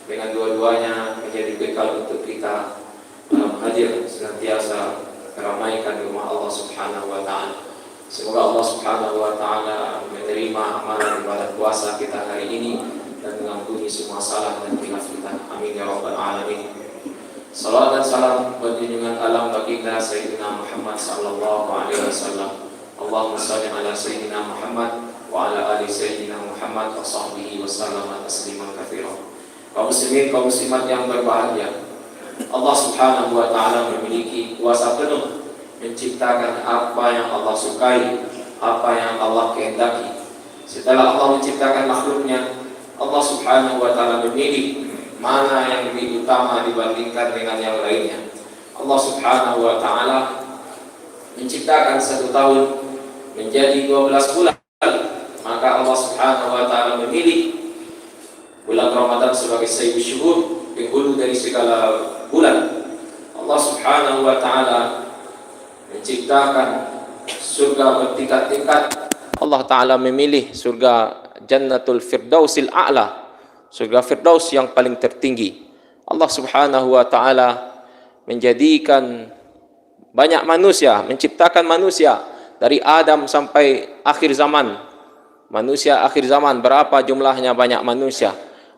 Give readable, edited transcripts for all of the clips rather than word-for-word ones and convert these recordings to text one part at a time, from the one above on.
dengan dua-duanya menjadi bekal untuk kita hadir senantiasa meramaikan rumah Allah Subhanahu wa taala. Semoga Allah Subhanahu wa taala menerima amalan ibadah puasa kita hari ini dan mengampuni semua salah dan khilaf kita. Amin ya rabbal alamin. Salawat dan salam buat junjungan alam baginda Sayyidina Muhammad sallallahu alaihi wasallam. Allahumma shalli ala Sayyidina Muhammad wa ala ali Sayyidina Muhammad wa sahbihi wa sallam tasliman katsiran. Kaum muslimin, kaum muslimat yang berbahagia, Allah Subhanahu wa taala memiliki kuasa penuh menciptakan apa yang Allah sukai, apa yang Allah kehendaki. Setelah Allah menciptakan makhluknya, Allah Subhanahu wa taala memilih mana yang lebih utama dibandingkan dengan yang lainnya. Allah Subhanahu wa taala menciptakan 1 tahun menjadi 12 bulan. Maka Allah Subhanahu wa taala memilih bulan Ramadan sebagai sayyidul syuhur, penghulu dari segala bulan. Allah Subhanahu wa taala menciptakan surga bertingkat-tingkat. Allah taala memilih surga Jannatul Firdausil A'la, surga Firdaus yang paling tertinggi. Allah Subhanahu wa taala menjadikan banyak manusia, menciptakan manusia dari Adam sampai akhir zaman. Manusia akhir zaman, berapa jumlahnya banyak manusia.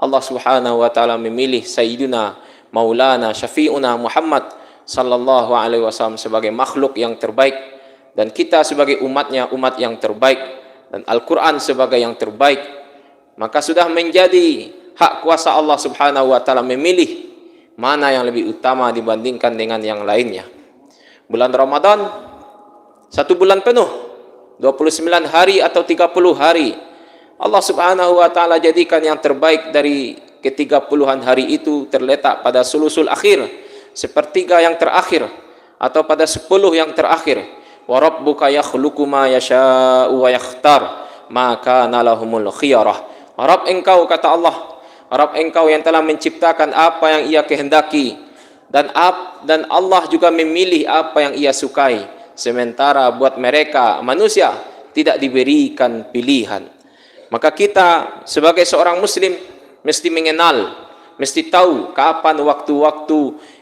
Allah Subhanahu wa taala memilih Sayyiduna Maulana Syafi'una Muhammad sallallahu alaihi wasallam sebagai makhluk yang terbaik, dan kita sebagai umatnya umat yang terbaik, dan Al-Quran sebagai yang terbaik. Maka sudah menjadi hak kuasa Allah Subhanahu wa taala memilih mana yang lebih utama dibandingkan dengan yang lainnya. Bulan Ramadan 1 bulan penuh, 29 hari atau 30 hari, Allah Subhanahu wa taala jadikan yang terbaik dari ke-30-an hari itu terletak pada sulusul akhir, sepertiga yang terakhir, atau pada 10 yang terakhir. Wa rabbuka yakhluqu ma yasha'u wa yakhtar ma kana lahumul khiyarah. Rabb engkau, kata Allah, Rabb engkau yang telah menciptakan apa yang ia kehendaki, dan Allah juga memilih apa yang ia sukai, sementara buat mereka manusia tidak diberikan pilihan. Maka kita sebagai seorang muslim mesti mengenal, mesti tahu kapan waktu-waktu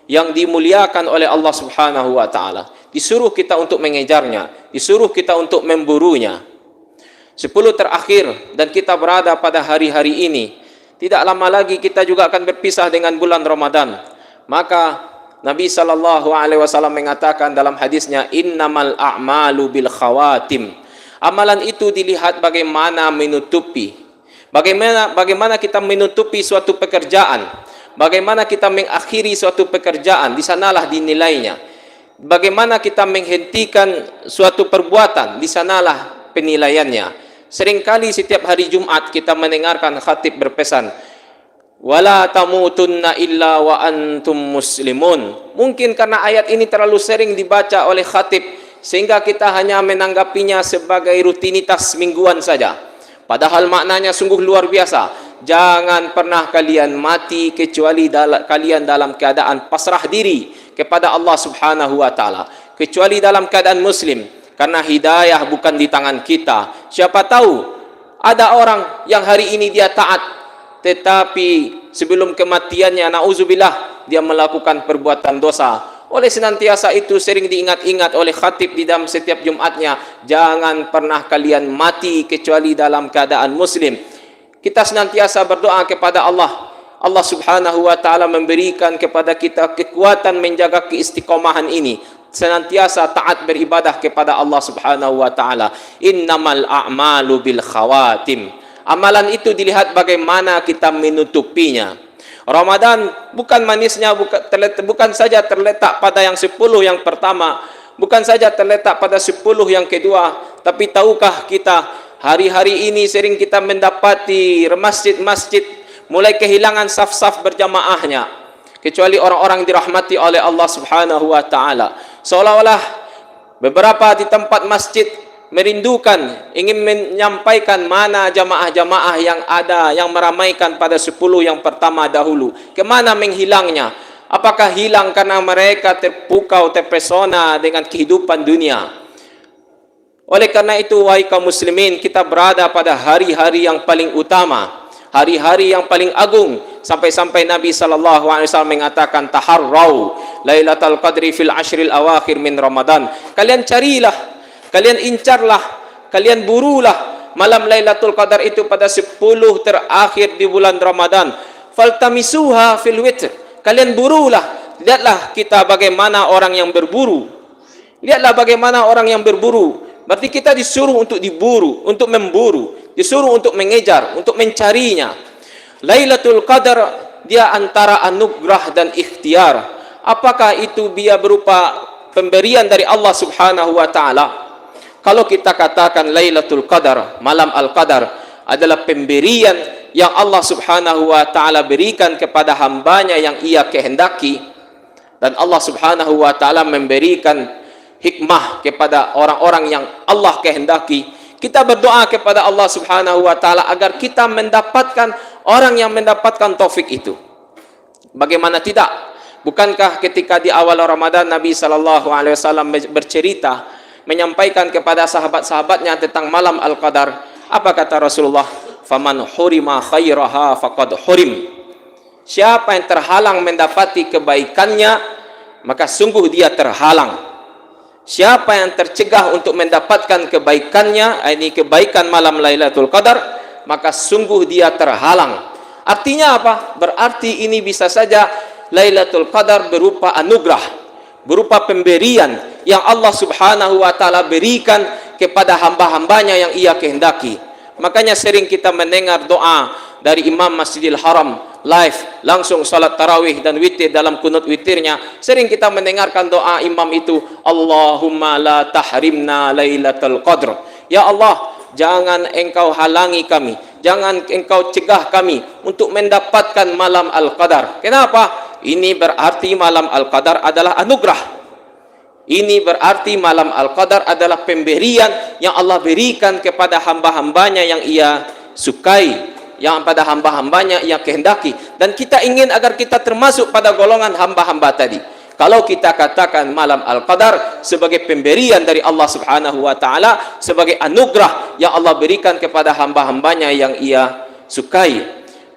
yang dimuliakan oleh Allah Subhanahu wa taala. Disuruh kita untuk mengejarnya, disuruh kita untuk memburunya. 10 terakhir dan kita berada pada hari-hari ini. Tidak lama lagi kita juga akan berpisah dengan bulan Ramadan. Maka Nabi sallallahu alaihi wasallam mengatakan dalam hadisnya, innamal a'malu bil khawatim. Amalan itu dilihat bagaimana menutupi. Bagaimana kita menutupi suatu pekerjaan. Bagaimana kita mengakhiri suatu pekerjaan, di sanalah dinilainya. Bagaimana kita menghentikan suatu perbuatan, di sanalah penilaiannya. Seringkali setiap hari Jumat kita mendengarkan khatib berpesan, wala tamutunna illa wa antum muslimun. Mungkin karena ayat ini terlalu sering dibaca oleh khatib, sehingga kita hanya menanggapinya sebagai rutinitas mingguan saja. Padahal maknanya sungguh luar biasa. Jangan pernah kalian mati kecuali kalian dalam keadaan pasrah diri kepada Allah Subhanahu wa taala, kecuali dalam keadaan muslim, karena hidayah bukan di tangan kita. Siapa tahu ada orang yang hari ini dia taat, tetapi sebelum kematiannya nauzubillah dia melakukan perbuatan dosa. Oleh senantiasa itu sering diingat-ingat oleh khatib di dalam setiap Jumatnya, jangan pernah kalian mati kecuali dalam keadaan muslim. Kita senantiasa berdoa kepada Allah. Allah Subhanahu wa taala memberikan kepada kita kekuatan menjaga keistiqomahan ini, senantiasa taat beribadah kepada Allah Subhanahu wa taala. Innamal a'malu bil khawatim. Amalan itu dilihat bagaimana kita menutupinya. Ramadan bukan manisnya, bukan saja terletak pada yang 10 yang pertama, bukan saja terletak pada 10 yang kedua, tapi tahukah kita hari-hari ini sering kita mendapati masjid-masjid mulai kehilangan saf-saf berjamaahnya, kecuali orang-orang dirahmati oleh Allah Subhanahu wa taala. Seolah-olah beberapa di tempat masjid merindukan, ingin menyampaikan mana jamaah-jamaah yang ada yang meramaikan pada 10 yang pertama dahulu. Kemana menghilangnya? Apakah hilang karena mereka terpukau, terpesona dengan kehidupan dunia? Oleh karena itu, wahai kaum muslimin, kita berada pada hari-hari yang paling utama. hari-hari yang paling agung, sampai-sampai Nabi SAW mengatakan taharrau Lailatul Qadri fil ashril awakhir min Ramadan. Kalian carilah, kalian incarlah, kalian burulah malam Lailatul Qadar itu pada 10 terakhir di bulan Ramadan. Faltamisuha fil witr. Kalian burulah. Lihatlah kita bagaimana orang yang berburu. Lihatlah bagaimana orang yang berburu. Berarti kita disuruh untuk diburu, untuk memburu, disuruh untuk mengejar, untuk mencarinya. Lailatul Qadar dia antara anugerah dan ikhtiar. Apakah itu dia berupa pemberian dari Allah Subhanahu wa taala? Kalau kita katakan Lailatul Qadar, malam Al-Qadar adalah pemberian yang Allah Subhanahu wa taala berikan kepada hambanya yang ia kehendaki, dan Allah Subhanahu wa taala memberikan hikmah kepada orang-orang yang Allah kehendaki. Kita berdoa kepada Allah Subhanahu wa taala agar kita mendapatkan orang yang mendapatkan taufik itu. Bagaimana tidak? Bukankah ketika di awal Ramadan Nabi SAW bercerita, menyampaikan kepada sahabat-sahabatnya tentang malam Al-Qadar? Apa kata Rasulullah? Faman hurima khairaha faqad hurim. Siapa yang terhalang mendapati kebaikannya, maka sungguh dia terhalang. Siapa yang tercegah untuk mendapatkan kebaikannya, ini kebaikan malam Lailatul Qadar, maka sungguh dia terhalang. Artinya apa? Berarti ini bisa saja Lailatul Qadar berupa anugerah, berupa pemberian yang Allah Subhanahu wa taala berikan kepada hamba-hambanya yang ia kehendaki. Makanya sering kita mendengar doa dari Imam Masjidil Haram live, langsung salat tarawih dan witir, dalam kunut witirnya sering kita mendengarkan doa imam itu, Allahumma la tahrimna Lailatul Qadr. Ya Allah, jangan engkau halangi kami, jangan engkau cegah kami untuk mendapatkan malam Al-Qadar. Kenapa? Ini berarti malam Al-Qadar adalah anugerah. Ini berarti malam Al-Qadar adalah pemberian yang Allah berikan kepada hamba-hambanya yang ia sukai, yang pada hamba-hambanya yang kehendaki. Dan kita ingin agar kita termasuk pada golongan hamba-hamba tadi. Kalau kita katakan malam Al-Qadar sebagai pemberian dari Allah Subhanahu wa taala, sebagai anugerah yang Allah berikan kepada hamba-hambanya yang ia sukai.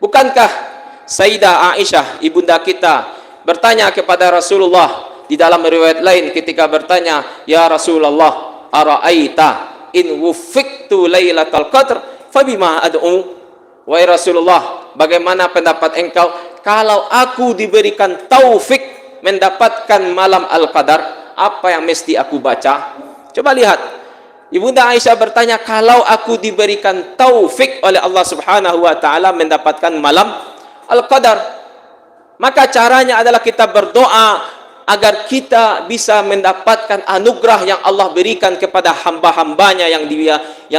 Bukankah Sayyidah Aisyah, ibunda kita, bertanya kepada Rasulullah di dalam riwayat lain ketika bertanya, "Ya Rasulullah, ara'aita in wufiqtu Lailatul Qadr fabima ad'u?" Wahai Rasulullah, bagaimana pendapat engkau kalau aku diberikan taufik mendapatkan malam Al-Qadar, apa yang mesti aku baca? Coba lihat, Ibunda Aisyah bertanya, kalau aku diberikan taufik oleh Allah Subhanahu wa taala mendapatkan malam Al-Qadar, maka caranya adalah kita berdoa agar kita bisa mendapatkan anugerah yang Allah berikan kepada hamba-hambanya yang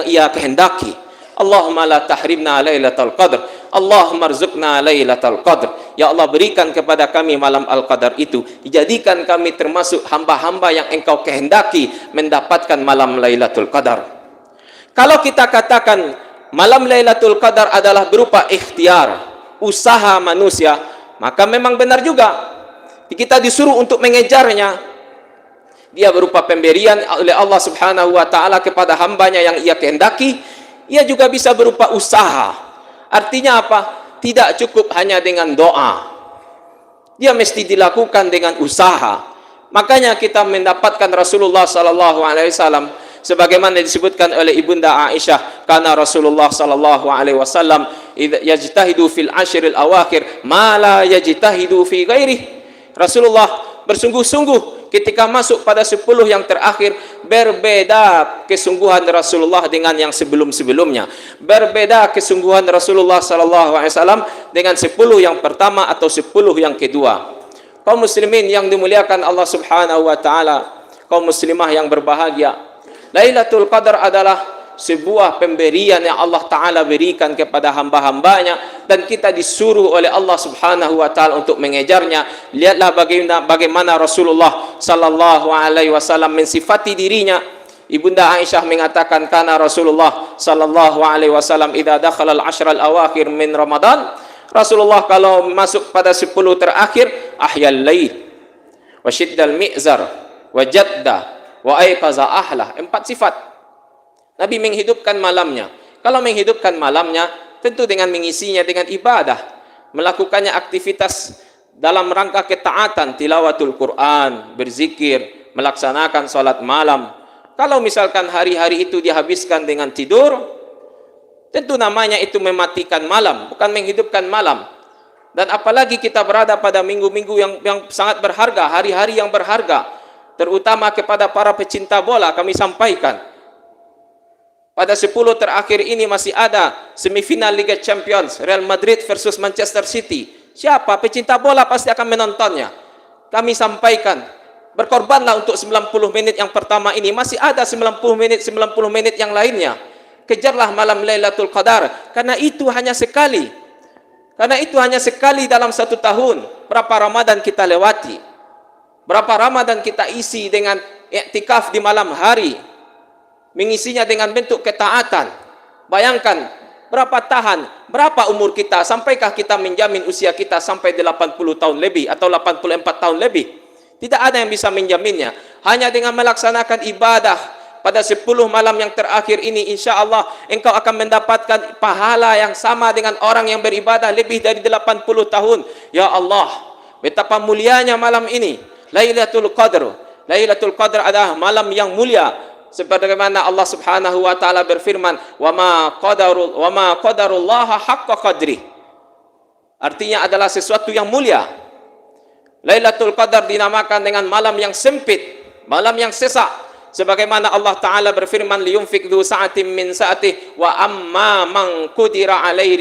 ia kehendaki. Allahumma la tahrimna Lailatul Qadr, Allahumma rzuqna Lailatul Qadr. Ya Allah, berikan kepada kami malam Al-Qadar itu, dijadikan kami termasuk hamba-hamba yang engkau kehendaki mendapatkan malam Lailatul Qadar. Kalau kita katakan malam Lailatul Qadar adalah berupa ikhtiar, usaha manusia, maka memang benar juga kita disuruh untuk mengejarnya. Dia berupa pemberian oleh Allah Subhanahu wa taala kepada hambanya yang ia kehendaki. Ia juga bisa berupa usaha. Artinya apa? Tidak cukup hanya dengan doa, dia mesti dilakukan dengan usaha. Makanya kita mendapatkan Rasulullah SAW sebagaimana disebutkan oleh Ibunda Aisyah, karena Rasulullah SAW yajtahidu fil ashril awakhir ma la yajtahidu fi ghairih. Rasulullah bersungguh-sungguh ketika masuk pada 10 yang terakhir. Berbeda kesungguhan Rasulullah dengan yang sebelum-sebelumnya. Berbeda kesungguhan Rasulullah SAW dengan 10 yang pertama atau 10 yang kedua. Kaum muslimin yang dimuliakan Allah Subhanahu wa taala, kaum muslimah yang berbahagia, Lailatul Qadar adalah sebuah pemberian yang Allah Ta'ala berikan kepada hamba-hambanya, dan kita disuruh oleh Allah Subhanahu wa Ta'ala untuk mengejarnya. Lihatlah bagaimana Rasulullah Sallallahu Alaihi Wasallam mensifati dirinya. Ibunda Aisyah mengatakan, karena Rasulullah Sallallahu Alaihi Wasallam idza dakhala al-ashr al-awakhir min Ramadan, Rasulullah kalau masuk pada 10 terakhir, ahyal lail wa syiddal mi'zar wa jadda wa aiqaza ahlah. 4 sifat Nabi menghidupkan malamnya. Kalau menghidupkan malamnya, tentu dengan mengisinya dengan ibadah, melakukannya aktivitas dalam rangka ketaatan, tilawatul Quran, berzikir, melaksanakan salat malam. Kalau misalkan hari-hari itu dihabiskan dengan tidur, tentu namanya itu mematikan malam, bukan menghidupkan malam. Dan apalagi kita berada pada minggu-minggu yang sangat berharga, hari-hari yang berharga, terutama kepada para pecinta bola. Kami sampaikan, pada 10 terakhir ini masih ada semifinal Liga Champions, Real Madrid versus Manchester City. Siapa pecinta bola pasti akan menontonnya. Kami sampaikan, berkorbanlah untuk 90 menit yang pertama ini. Masih ada 90 menit yang lainnya. Kejarlah malam Lailatul Qadar, karena itu hanya sekali. Karena itu hanya sekali dalam 1 tahun. Berapa Ramadan kita lewati? Berapa Ramadan kita isi dengan iktikaf di malam hari, mengisinya dengan bentuk ketaatan. Bayangkan, berapa tahan, berapa umur kita, sampaikah kita menjamin usia kita sampai 80 tahun lebih atau 84 tahun lebih? Tidak ada yang bisa menjaminnya. Hanya dengan melaksanakan ibadah pada 10 malam yang terakhir ini, insya Allah engkau akan mendapatkan pahala yang sama dengan orang yang beribadah lebih dari 80 tahun. Ya Allah, betapa mulianya malam ini, Lailatul Qadr. Lailatul Qadr adalah malam yang mulia, sebagaimana Allah Subhanahu wa taala berfirman, wa ma qadarullaha haqqa qadri. Artinya adalah sesuatu yang mulia. Lailatul Qadar dinamakan dengan malam yang sempit, malam yang sesak, sebagaimana Allah taala berfirman, liyunfik dzu sa'atin min sa'atihi wa amma man qudira alaihi